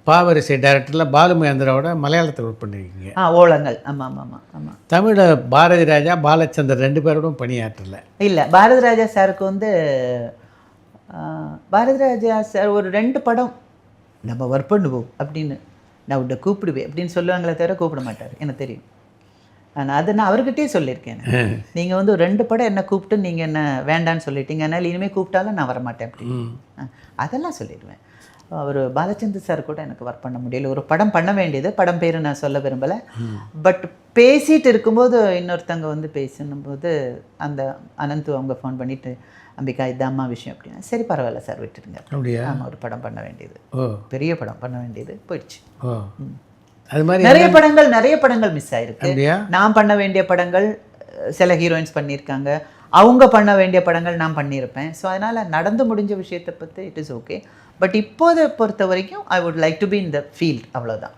பாவரிசை டைரக்டரில் பாலு மகேந்திராவோட மலையாளத்தில் ஒர்க் பண்ணியிருக்கீங்க. ஓலங்கள். ஆமாம் ஆமாம் ஆமாம் ஆமாம். தமிழில் பாரதி ராஜா பாலச்சந்தர் 2 பேரோடும் பணியாற்றலை. இல்லை, பாரதி ராஜா சாருக்கு வந்து பாரதி ராஜா சார் ஒரு 2 படம் நம்ம ஒர்க் பண்ணுவோம் அப்படின்னு நான் உன்னை கூப்பிடுவேன் அப்படின்னு சொல்லுவாங்களே தவிர கூப்பிட மாட்டார், எனக்கு தெரியும். ஆனால் அது நான் அவர்கிட்டயே சொல்லியிருக்கேன். நீங்கள் வந்து 2 படம் என்ன கூப்பிட்டு நீங்கள் என்ன வேண்டான்னு சொல்லிட்டீங்க, அதனால் இனிமேல் கூப்பிட்டாலும் நான் வரமாட்டேன் அப்படின்னு அதெல்லாம் சொல்லிடுவேன். அவர் பாலச்சந்தர் சார் கூட எனக்கு ஒர்க் பண்ண முடியல. ஒரு படம் பண்ண வேண்டியது, படம் பேர் நான் சொல்ல விரும்பலை. பட் பேசிகிட்டு இருக்கும்போது இன்னொருத்தங்க வந்து பேசணும்போது அந்த அனந்து அவங்க ஃபோன் பண்ணிவிட்டு, அம்பிகா இதாம்மா விஷயம் அப்படின்னா, சரி பரவாயில்ல சார் விட்டுடுங்க. அப்படியா? ஆமாம், ஒரு படம் பண்ண வேண்டியது, பெரிய படம் பண்ண வேண்டியது போயிடுச்சு. அது மாதிரி நிறைய படங்கள் மிஸ் ஆயிருக்கு. நான் பண்ண வேண்டிய படங்கள் சில ஹீரோயின்ஸ் பண்ணியிருக்காங்க, அவங்க பண்ண வேண்டிய படங்கள் நான் பண்ணியிருப்பேன். ஸோ அதனால் நடந்து முடிஞ்ச விஷயத்தை பற்றி இட் இஸ் ஓகே. பட் இப்போதை பொறுத்த வரைக்கும் I would like to be in the field, அவ்வளோதான்.